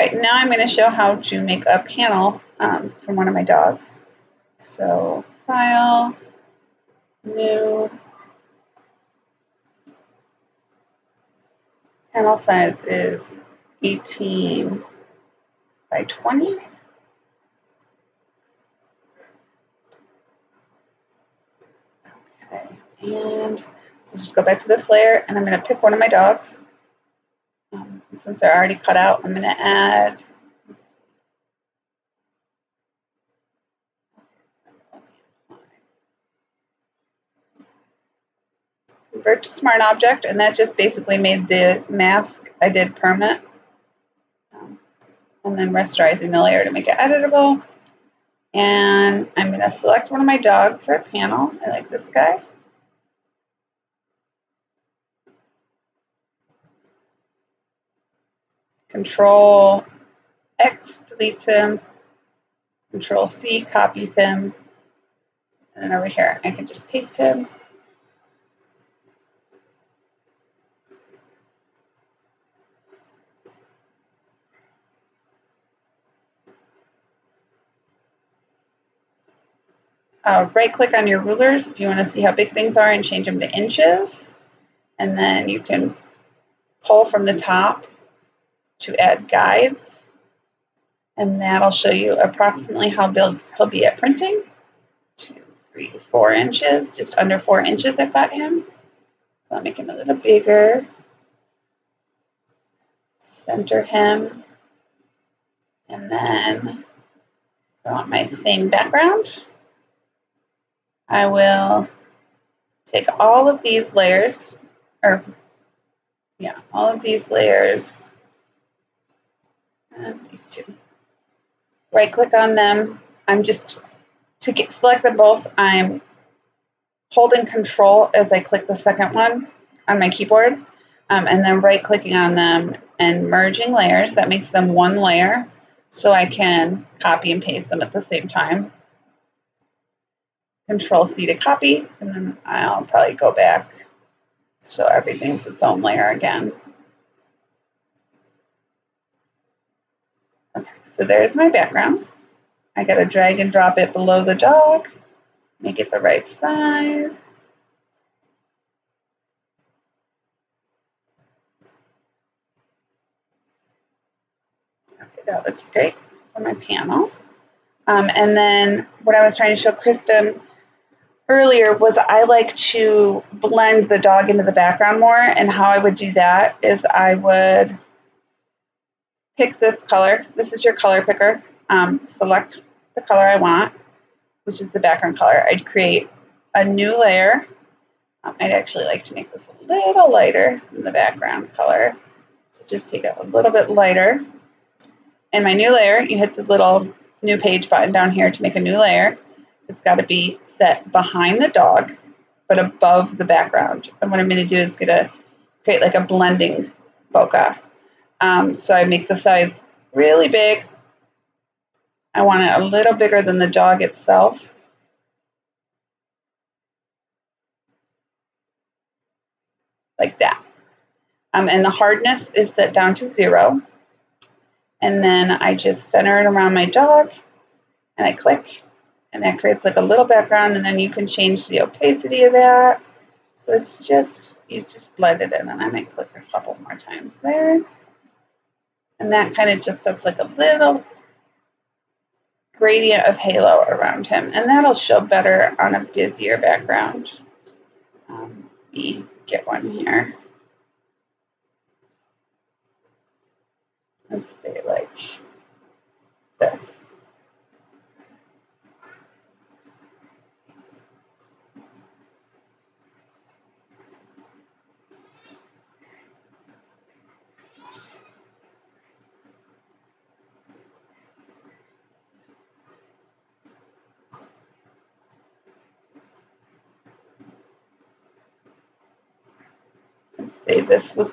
Okay, now I'm going to show how to make a panel from one of my dogs. So, File, New, panel size is 18 by 20. Okay, and so just go back to this layer, and I'm going to pick one of my dogs. Since they're already cut out, I'm going to add Convert to Smart Object, and that just basically made the mask I did permanent. And then rasterizing the layer to make it editable. And I'm going to select one of my dogs for a panel. I like this guy. Control X deletes him. Control C copies him. And then over here, I can just paste him. Right click on your rulers if you want to see how big things are and change them to inches. And then you can pull from the top to add guides. And that'll show you approximately how big he'll be at printing. 2, 3, 4 inches, just under 4 inches I've got him. So I'll make him a little bigger. Center him. And then I want my same background. I will take all of these layers, all of these layers, and these two. Right click on them. Select them both, I'm holding Control as I click the second one on my keyboard, and then right clicking on them and merging layers. That makes them one layer, so I can copy and paste them at the same time. Control C to copy, and then I'll probably go back so everything's its own layer again. Okay, so there's my background. I gotta drag and drop it below the dog, make it the right size. Okay, that looks great for my panel. And then what I was trying to show Kristen earlier was I like to blend the dog into the background more, and how I would do that is I would pick this color. This is your color picker. Select the color I want, which is the background color. I'd create a new layer. I'd actually like to make this a little lighter than the background color. So just take it a little bit lighter. In my new layer, you hit the little new page button down here to make a new layer. It's got to be set behind the dog, but above the background. And what I'm going to do is create like a blending bokeh. So I make the size really big. I want it a little bigger than the dog itself. Like that. And the hardness is set down to 0. And then I just center it around my dog, and I click, and that creates like a little background, and then you can change the opacity of that. So you just blend it in, and I might click a couple more times there. And that kind of just sets like a little gradient of halo around him, and that'll show better on a busier background. Let me get one here. Let's say like this.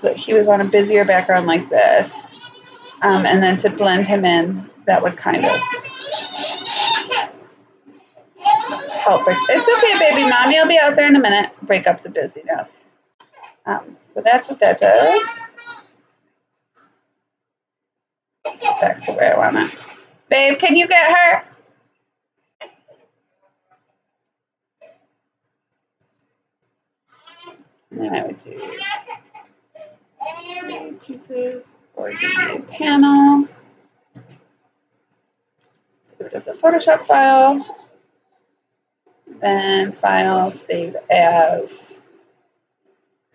Say he was on a busier background like this, and then to blend him in, that would kind of help. It's okay, baby mommy. I'll be out there in a minute. Break up the busyness. So that's what that does. back to where I want it. Babe, can you get her? And then I would do 3 pieces for the panel. Save it as a Photoshop file. Then file, save as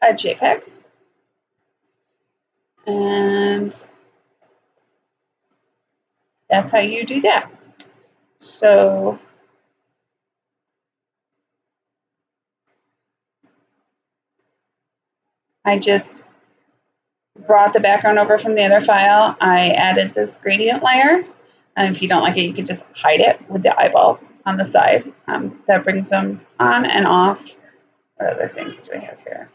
a JPEG. And that's how you do that. So I just brought the background over from the other file. I added this gradient layer. And if you don't like it, you can just hide it with the eyeball on the side. That brings them on and off. What other things do we have here?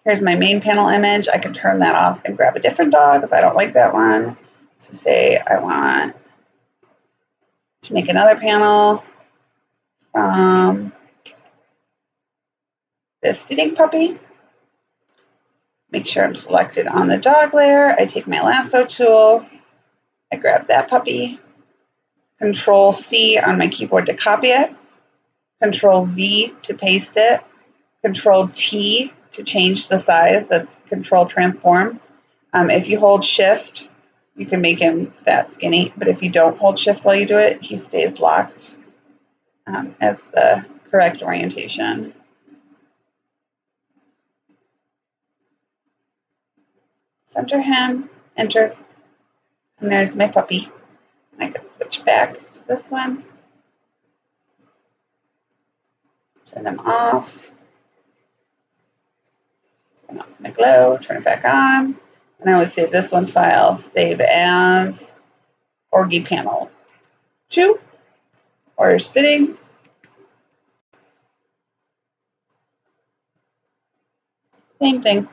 Here's my main panel image. I can turn that off and grab a different dog if I don't like that one. So say I want to make another panel from this sitting puppy. Make sure I'm selected on the dog layer. I take my lasso tool. I grab that puppy. Control C on my keyboard to copy it. Control V to paste it. Control T to change the size. That's Control Transform. If you hold Shift, you can make him fat, skinny. But if you don't hold Shift while you do it, he stays locked as the correct orientation. Center him, enter, and there's my puppy. I can switch back to this one. Turn them off. Turn off my glow, turn it back on. And I would save this one file, save as Orgy Panel 2, or sitting. Same thing.